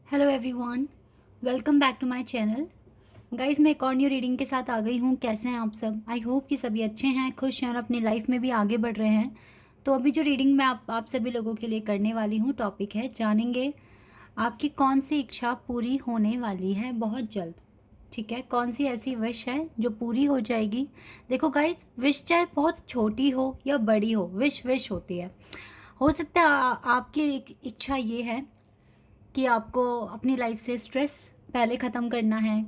Hello everyone, welcome back to my channel. Guys, मैं एक और न्यू रीडिंग के साथ आ गई हूँ। कैसे हैं आप सब? आई होप कि सभी अच्छे हैं, खुश हैं और अपनी लाइफ में भी आगे बढ़ रहे हैं। तो अभी जो रीडिंग मैं आप सभी लोगों के लिए करने वाली हूँ, टॉपिक है जानेंगे आपकी कौन सी इच्छा पूरी होने वाली है बहुत जल्द। ठीक है, कौन सी ऐसी विश है जो पूरी हो जाएगी। देखो गाइस, विश चाहे बहुत छोटी हो या बड़ी हो, विश विश होती है। हो सकता है आपकी इच्छा ये है कि आपको अपनी लाइफ से स्ट्रेस पहले ख़त्म करना है,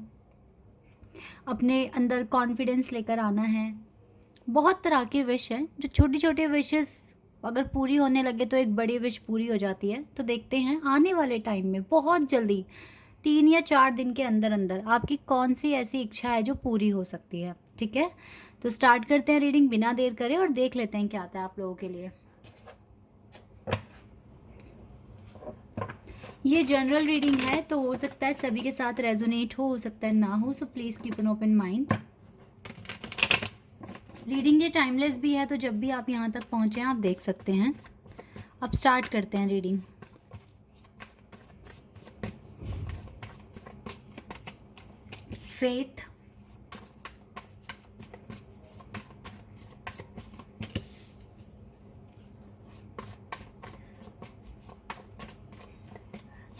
अपने अंदर कॉन्फिडेंस लेकर आना है। बहुत तरह के विश हैं। जो छोटी छोटी विशेस अगर पूरी होने लगे तो एक बड़ी विश पूरी हो जाती है। तो देखते हैं आने वाले टाइम में बहुत जल्दी 3 या 4 दिन के अंदर अंदर आपकी कौन सी ऐसी इच्छा है जो पूरी हो सकती है। ठीक है, तो स्टार्ट करते हैं रीडिंग बिना देर करे और देख लेते हैं क्या आता है आप लोगों के लिए। ये जनरल रीडिंग है, तो हो सकता है सभी के साथ रेजोनेट हो सकता है ना हो, so please keep an open mind. Reading ये टाइमलेस भी है, तो जब भी आप यहाँ तक पहुँचे आप देख सकते हैं। अब स्टार्ट करते हैं reading. Faith,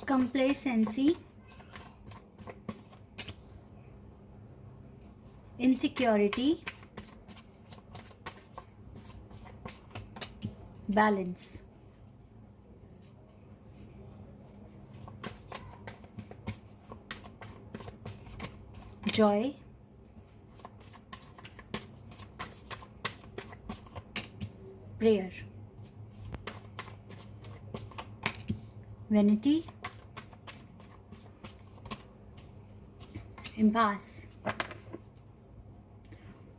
complacency, insecurity, balance, joy, prayer, vanity, impasse,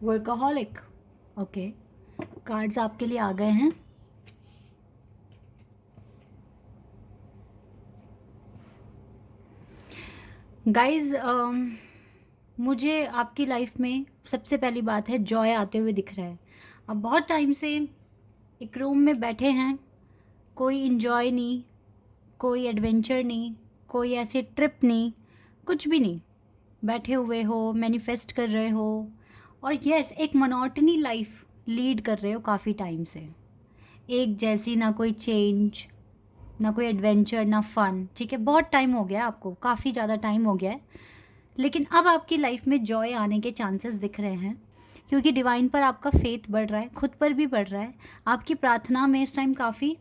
workaholic. Okay, cards आपके लिए आ गए हैं। गाइज, मुझे आपकी लाइफ में सबसे पहली बात है जॉय आते हुए दिख रहा है। अब बहुत टाइम से एक रूम में बैठे हैं, कोई इन्जॉय नहीं, कोई एडवेंचर नहीं, कोई ऐसी ट्रिप नहीं, कुछ भी नहीं। बैठे हुए हो, मैनिफेस्ट कर रहे हो और यस, एक मोनोटनी लाइफ लीड कर रहे हो काफ़ी टाइम से। एक जैसी, ना कोई चेंज, ना कोई एडवेंचर, ना फन। ठीक है, बहुत टाइम हो गया आपको, काफ़ी ज़्यादा टाइम हो गया है। लेकिन अब आपकी लाइफ में जॉय आने के चांसेस दिख रहे हैं, क्योंकि डिवाइन पर आपका फेथ बढ़ रहा है, खुद पर भी बढ़ रहा है। आपकी प्रार्थना में इस टाइम काफ़ी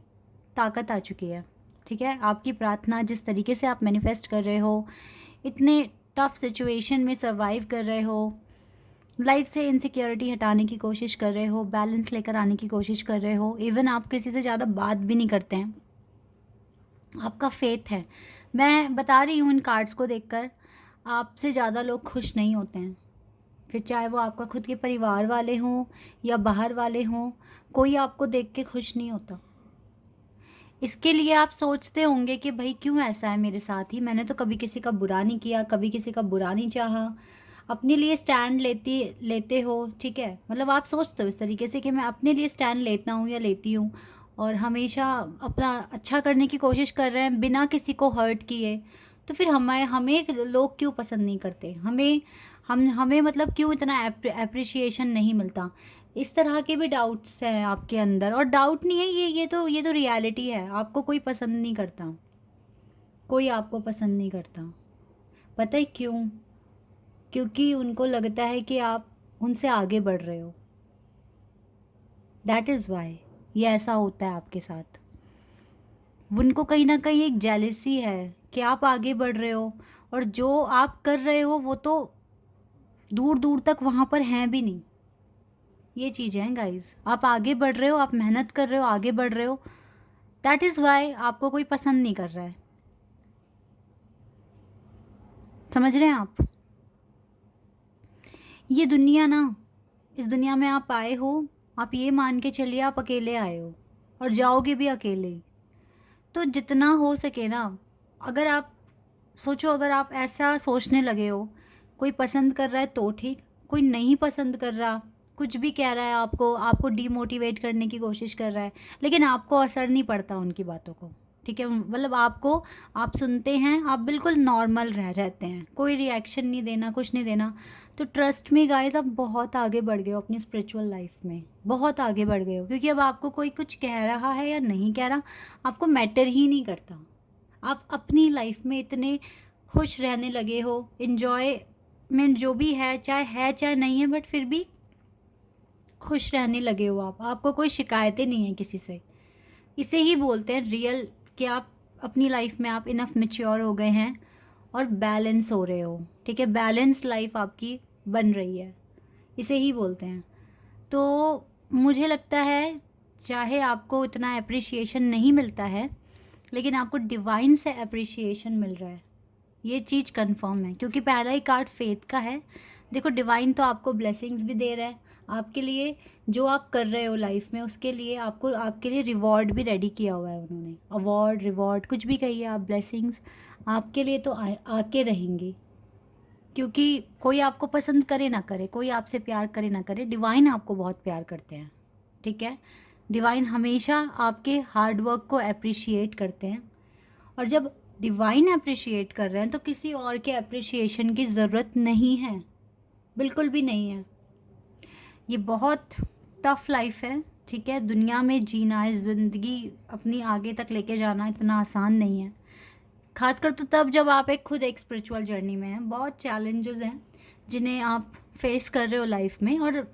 ताकत आ चुकी है। ठीक है, आपकी प्रार्थना, जिस तरीके से आप मैनिफेस्ट कर रहे हो, इतने टफ सिचुएशन में सर्वाइव कर रहे हो, लाइफ से इनसिक्योरिटी हटाने की कोशिश कर रहे हो, बैलेंस लेकर आने की कोशिश कर रहे हो। इवन आप किसी से ज़्यादा बात भी नहीं करते हैं, आपका फेथ है। मैं बता रही हूँ इन कार्ड्स को देखकर, आपसे ज़्यादा लोग खुश नहीं होते हैं। फिर चाहे वो आपका खुद के परिवार वाले हों या बाहर वाले हों, कोई आपको देख के खुश नहीं होता। इसके लिए आप सोचते होंगे कि भाई क्यों ऐसा है मेरे साथ ही, मैंने तो कभी किसी का बुरा नहीं किया, कभी किसी का बुरा नहीं चाहा। अपने लिए स्टैंड लेते हो। ठीक है, मतलब आप सोचते हो इस तरीके से कि मैं अपने लिए स्टैंड लेता हूँ या लेती हूँ और हमेशा अपना अच्छा करने की कोशिश कर रहे हैं बिना किसी को हर्ट किए। तो फिर हमें हमें लोग क्यों पसंद नहीं करते, हमें मतलब क्यों इतना अप्रिशिएशन नहीं मिलता। इस तरह के भी डाउट्स हैं आपके अंदर, और डाउट नहीं है, ये तो रियलिटी है। आपको कोई पसंद नहीं करता, कोई आपको पसंद नहीं करता। पता है क्यों? क्योंकि उनको लगता है कि आप उनसे आगे बढ़ रहे हो। दैट इज़ वाई ये ऐसा होता है आपके साथ। उनको कहीं ना कहीं एक जेलसी है कि आप आगे बढ़ रहे हो, और जो आप कर रहे हो वो तो दूर दूर तक वहाँ पर हैं भी नहीं। ये चीज़ें हैं गाइस, आप आगे बढ़ रहे हो, आप मेहनत कर रहे हो, आगे बढ़ रहे हो। दैट इज़ वाई आपको कोई पसंद नहीं कर रहा है। समझ रहे हैं आप? ये दुनिया ना, इस दुनिया में आप आए हो, आप ये मान के चलिए आप अकेले आए हो और जाओगे भी अकेले ही। तो जितना हो सके ना, अगर आप सोचो, अगर आप ऐसा सोचने लगे हो, कोई पसंद कर रहा है तो ठीक, कोई नहीं पसंद कर रहा, कुछ भी कह रहा है आपको आपको डीमोटिवेट करने की कोशिश कर रहा है, लेकिन आपको असर नहीं पड़ता उनकी बातों को। ठीक है, मतलब आपको, आप सुनते हैं, आप बिल्कुल नॉर्मल रहते हैं, कोई रिएक्शन नहीं देना, कुछ नहीं देना। तो ट्रस्ट मी गाइस, आप बहुत आगे बढ़ गए हो अपनी स्पिरिचुअल लाइफ में, बहुत आगे बढ़ गए हो, क्योंकि अब आपको कोई कुछ कह रहा है या नहीं कह रहा, आपको मैटर ही नहीं करता। आप अपनी लाइफ में इतने खुश रहने लगे हो, इन्जॉयमेंट जो भी है चाहे नहीं है, बट फिर भी खुश रहने लगे हो आप, आपको कोई शिकायतें नहीं है किसी से। इसे ही बोलते हैं रियल, कि आप अपनी लाइफ में आप इनफ मैच्योर हो गए हैं और बैलेंस हो रहे हो, ठीक है, बैलेंस लाइफ आपकी बन रही है, इसे ही बोलते हैं। तो मुझे लगता है चाहे आपको इतना अप्रिसिएशन नहीं मिलता है, लेकिन आपको डिवाइन से अप्रिसिएशन मिल रहा है, ये चीज़ कंफर्म है, क्योंकि पहला ही कार्ड फेथ का है। देखो, डिवाइन तो आपको ब्लेसिंग्स भी दे रहा है, आपके लिए जो आप कर रहे हो लाइफ में उसके लिए आपको, आपके लिए रिवॉर्ड भी रेडी किया हुआ है उन्होंने। अवार्ड, रिवॉर्ड, कुछ भी कहिए आप, ब्लेसिंग्स आपके लिए तो आके रहेंगी, क्योंकि कोई आपको पसंद करे ना करे, कोई आपसे प्यार करे ना करे, डिवाइन आपको बहुत प्यार करते हैं, ठीक है। डिवाइन हमेशा आपके हार्ड वर्क को अप्रिशिएट करते हैं, और जब डिवाइन अप्रिशिएट कर रहे हैं तो किसी और के अप्रिशिएशन की ज़रूरत नहीं है, बिल्कुल भी नहीं है। ये बहुत टफ लाइफ है, ठीक है, दुनिया में जीना, इस ज़िंदगी अपनी आगे तक लेके जाना इतना आसान नहीं है, खासकर तो तब जब आप खुद एक स्पिरिचुअल जर्नी में हैं। बहुत चैलेंजेस हैं जिन्हें आप फेस कर रहे हो लाइफ में, और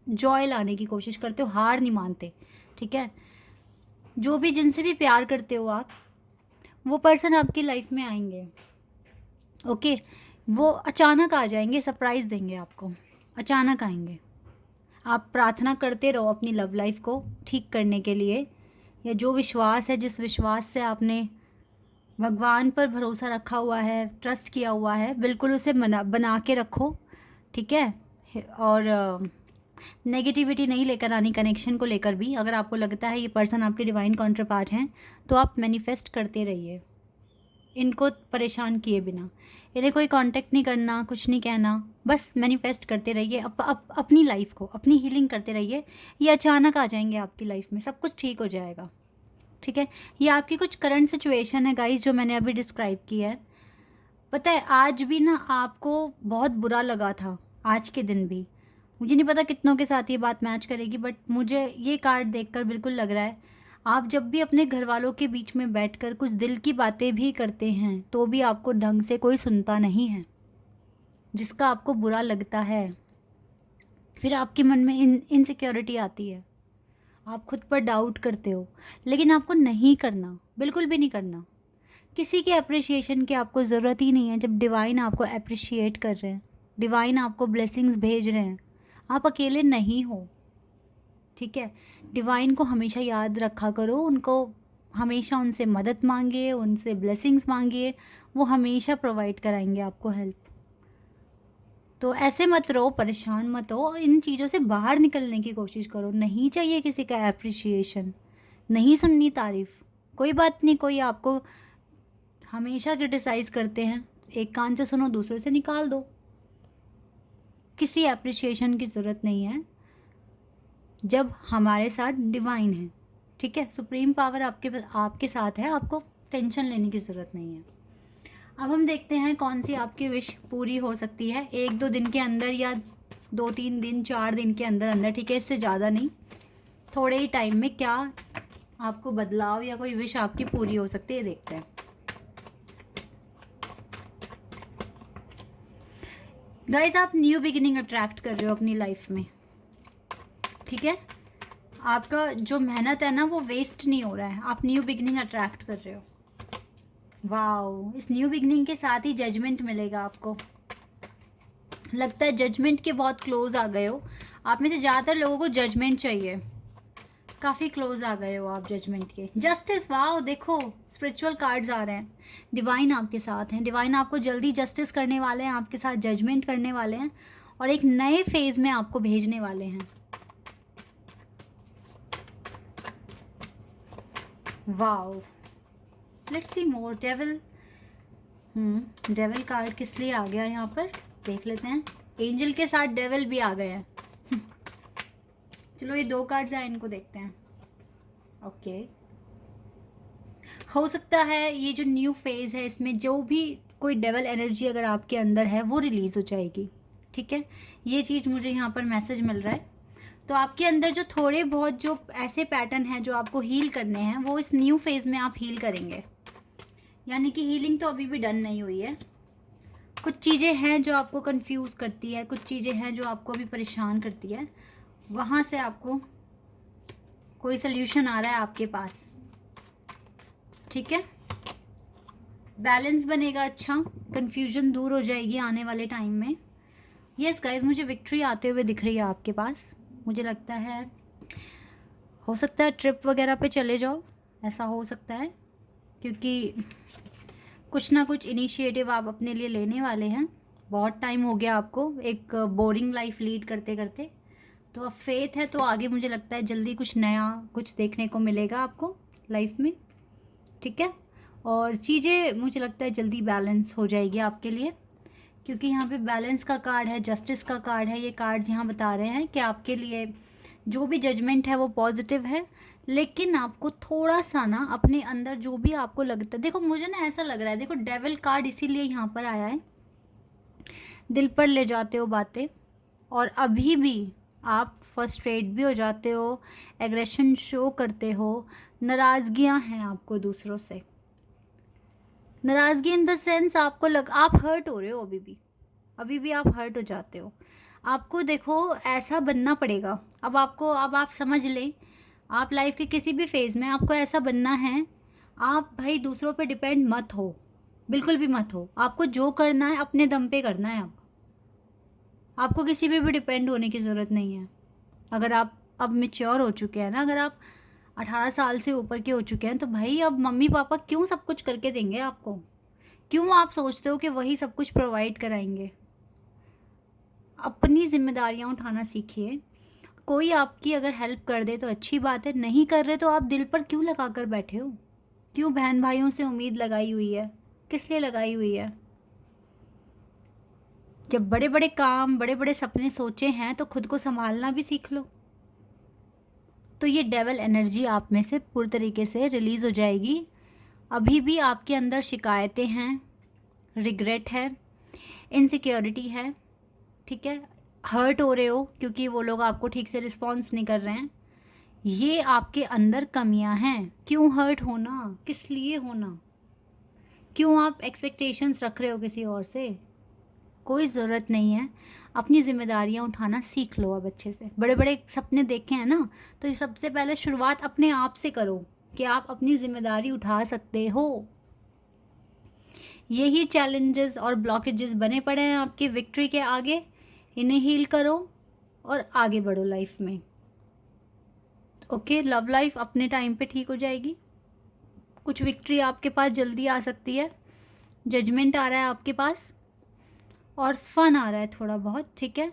जॉय लाने की कोशिश करते हो, हार नहीं मानते, ठीक है। जो भी, जिनसे भी प्यार करते हो आप, वो पर्सन आपकी लाइफ में आएंगे, ओके, वो अचानक आ जाएंगे, सरप्राइज़ देंगे आपको, अचानक आएंगे। आप प्रार्थना करते रहो अपनी लव लाइफ को ठीक करने के लिए, या जो विश्वास है, जिस विश्वास से आपने भगवान पर भरोसा रखा हुआ है, ट्रस्ट किया हुआ है, बिल्कुल उसे बना के रखो, ठीक है। और नेगेटिविटी नहीं लेकर आनी कनेक्शन को लेकर भी। अगर आपको लगता है ये पर्सन आपके डिवाइन काउंटर पार्ट हैं, तो आप मैनिफेस्ट करते रहिए, इनको परेशान किए बिना। इन्हें कोई कांटेक्ट नहीं करना, कुछ नहीं कहना, बस मैनिफेस्ट करते रहिए, अपनी लाइफ को, अपनी हीलिंग करते रहिए। ये अचानक आ जाएंगे आपकी लाइफ में, सब कुछ ठीक हो जाएगा, ठीक है। ये आपकी कुछ करंट सिचुएशन है गाइस, जो मैंने अभी डिस्क्राइब की है। पता है, आज भी ना आपको बहुत बुरा लगा था, आज के दिन भी, मुझे नहीं पता कितनों के साथ ये बात मैच करेगी, बट मुझे ये कार्ड देखकर बिल्कुल लग रहा है, आप जब भी अपने घर वालों के बीच में बैठकर कुछ दिल की बातें भी करते हैं, तो भी आपको ढंग से कोई सुनता नहीं है, जिसका आपको बुरा लगता है। फिर आपके मन में इनसिक्योरिटी आती है, आप खुद पर डाउट करते हो, लेकिन आपको नहीं करना, बिल्कुल भी नहीं करना। किसी के अप्रिशिएशन की आपको ज़रूरत ही नहीं है, जब डिवाइन आपको अप्रिशिएट कर रहे हैं, डिवाइन आपको ब्लेसिंग्स भेज रहे हैं, आप अकेले नहीं हो, ठीक है। डिवाइन को हमेशा याद रखा करो, उनको हमेशा, उनसे मदद मांगिए, उनसे ब्लेसिंग्स मांगिए, वो हमेशा प्रोवाइड कराएंगे आपको हेल्प। तो ऐसे मत रहो, परेशान मत हो, इन चीज़ों से बाहर निकलने की कोशिश करो। नहीं चाहिए किसी का अप्रिशिएशन, नहीं सुननी तारीफ़, कोई बात नहीं, कोई आपको हमेशा क्रिटिसाइज़ करते हैं, एक कान से सुनो, दूसरे से निकाल दो। किसी अप्रिशिएशन की ज़रूरत नहीं है जब हमारे साथ डिवाइन है, ठीक है, सुप्रीम पावर आपके साथ है, आपको टेंशन लेने की ज़रूरत नहीं है। अब हम देखते हैं कौन सी आपकी विश पूरी हो सकती है 1-2 दिन के अंदर, या 2-3 दिन, 4 दिन के अंदर अंदर, ठीक है, इससे ज़्यादा नहीं, थोड़े ही टाइम में क्या आपको बदलाव या कोई विश आपकी पूरी हो सकती है, देखते हैं। गाइस, आप न्यू बिगिनिंग अट्रैक्ट कर रहे हो अपनी लाइफ में, ठीक है, आपका जो मेहनत है ना वो वेस्ट नहीं हो रहा है, आप न्यू बिगिनिंग अट्रैक्ट कर रहे हो। वाओ, इस न्यू बिगिनिंग के साथ ही जजमेंट मिलेगा आपको, लगता है जजमेंट के बहुत क्लोज आ गए हो। आप में से ज़्यादातर लोगों को जजमेंट चाहिए, काफ़ी क्लोज आ गए हो आप जजमेंट के। जस्टिस, वाओ, देखो स्पिरिचुअल कार्ड्स आ रहे हैं, डिवाइन आपके साथ हैं, डिवाइन आपको जल्दी जस्टिस करने वाले हैं, आपके साथ जजमेंट करने वाले हैं, और एक नए फेज में आपको भेजने वाले हैं। Wow, let's see more. Devil, devil card किस लिए आ गया यहाँ पर, देख लेते हैं। एंजल के साथ डेविल भी आ गए हैं। चलो, ये 2 कार्ड्स हैं, इनको देखते हैं। ओके, हो सकता है ये जो न्यू फेज़ है इसमें जो भी कोई डेवल एनर्जी अगर आपके अंदर है वो रिलीज़ हो जाएगी, ठीक है। ये चीज़ मुझे यहाँ पर मैसेज मिल रहा है। तो आपके अंदर जो थोड़े बहुत जो ऐसे पैटर्न हैं जो आपको हील करने हैं वो इस न्यू फेज़ में आप हील करेंगे, यानी कि हीलिंग तो अभी भी डन नहीं हुई है। कुछ चीज़ें हैं जो आपको कंफ्यूज करती है, कुछ चीज़ें हैं जो आपको अभी परेशान करती है, वहाँ से आपको कोई सल्यूशन आ रहा है आपके पास, ठीक है। बैलेंस बनेगा, अच्छा कंफ्यूजन दूर हो जाएगी आने वाले टाइम में। यस गाइस, मुझे विक्ट्री आते हुए दिख रही है आपके पास। मुझे लगता है हो सकता है ट्रिप वगैरह पे चले जाओ, ऐसा हो सकता है, क्योंकि कुछ ना कुछ इनिशिएटिव आप अपने लिए लेने वाले हैं। बहुत टाइम हो गया आपको एक बोरिंग लाइफ लीड करते करते, तो अब फेथ है तो आगे मुझे लगता है जल्दी कुछ नया कुछ देखने को मिलेगा आपको लाइफ में, ठीक है। और चीज़ें मुझे लगता है जल्दी बैलेंस हो जाएगी आपके लिए, क्योंकि यहाँ पे बैलेंस का कार्ड है, जस्टिस का कार्ड है। ये कार्ड्स यहाँ बता रहे हैं कि आपके लिए जो भी जजमेंट है वो पॉजिटिव है, लेकिन आपको थोड़ा सा ना अपने अंदर जो भी आपको लगता है, देखो मुझे ना ऐसा लग रहा है, देखो डेविल कार्ड इसीलिए यहाँ पर आया है, दिल पर ले जाते हो बातें और अभी भी आप फ्रस्ट्रेट भी हो जाते हो, एग्रेशन शो करते हो, नाराज़गियाँ हैं आपको दूसरों से। नाराज़गी इन द सेंस आपको आप हर्ट हो रहे हो, अभी भी आप हर्ट हो जाते हो। आपको देखो ऐसा बनना पड़ेगा अब आपको, अब आप समझ लें, आप लाइफ के किसी भी फेज़ में आपको ऐसा बनना है, आप भाई दूसरों पे डिपेंड मत हो, बिल्कुल भी मत हो। आपको जो करना है अपने दम पे करना है। आपको किसी पे भी डिपेंड होने की ज़रूरत नहीं है। अगर आप अब मैच्योर हो चुके हैं ना, अगर आप 18 साल से ऊपर के हो चुके हैं, तो भाई अब मम्मी पापा क्यों सब कुछ करके देंगे आपको? क्यों आप सोचते हो कि वही सब कुछ प्रोवाइड कराएंगे? अपनी जिम्मेदारियां उठाना सीखिए। कोई आपकी अगर हेल्प कर दे तो अच्छी बात है, नहीं कर रहे तो आप दिल पर क्यों लगा कर बैठे हो? क्यों बहन भाइयों से उम्मीद लगाई हुई है? किस लिए लगाई हुई है? जब बड़े बड़े काम, बड़े बड़े सपने सोचे हैं तो खुद को संभालना भी सीख लो। तो ये डेवल एनर्जी आप में से पूरी तरीके से रिलीज़ हो जाएगी। अभी भी आपके अंदर शिकायतें हैं, रिग्रेट है, इनसिक्योरिटी है, ठीक है। हर्ट हो रहे हो क्योंकि वो लोग आपको ठीक से रिस्पॉन्स नहीं कर रहे हैं। ये आपके अंदर कमियां हैं। क्यों हर्ट होना, किस लिए होना? क्यों आप एक्सपेक्टेशंस रख रहे हो किसी और से? कोई ज़रूरत नहीं है। अपनी ज़िम्मेदारियाँ उठाना सीख लो अब अच्छे से। बड़े बड़े सपने देखे हैं ना, तो ये सबसे पहले शुरुआत अपने आप से करो कि आप अपनी ज़िम्मेदारी उठा सकते हो। यही चैलेंजेस और ब्लॉकेजेस बने पड़े हैं आपकी विक्ट्री के आगे, इन्हें हील करो और आगे बढ़ो लाइफ में। ओके, लव लाइफ अपने टाइम पे ठीक हो जाएगी। कुछ विक्ट्री आपके पास जल्दी आ सकती है, जजमेंट आ रहा है आपके पास और फन आ रहा है थोड़ा बहुत, ठीक है।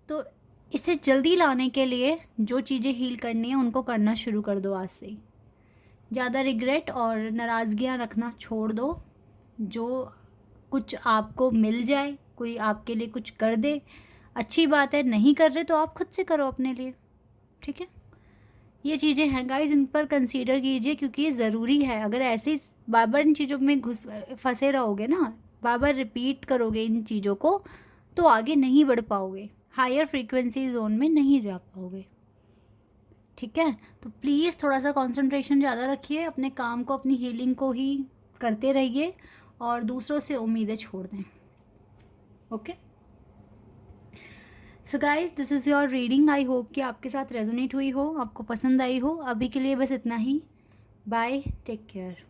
तो इसे जल्दी लाने के लिए जो चीज़ें हील करनी है उनको करना शुरू कर दो आज से ही। ज़्यादा रिग्रेट और नाराज़गियाँ रखना छोड़ दो। जो कुछ आपको मिल जाए, कोई आपके लिए कुछ कर दे, अच्छी बात है। नहीं कर रहे तो आप खुद से करो अपने लिए, ठीक है। ये चीज़ें हैं गाइस, इन पर कंसीडर कीजिए क्योंकि ये ज़रूरी है। अगर ऐसे ही बार बार इन चीज़ों में फंसे रहोगे ना, बार बार रिपीट करोगे इन चीज़ों को, तो आगे नहीं बढ़ पाओगे, हायर फ्रीक्वेंसी जोन में नहीं जा पाओगे, ठीक है। तो प्लीज़ थोड़ा सा कंसंट्रेशन ज़्यादा रखिए, अपने काम को, अपनी हीलिंग को ही करते रहिए और दूसरों से उम्मीदें छोड़ दें। Okay, so guys, this is your reading. I hope कि आपके साथ रेजोनेट हुई हो, आपको पसंद आई हो। अभी के लिए बस इतना ही। Bye, take care.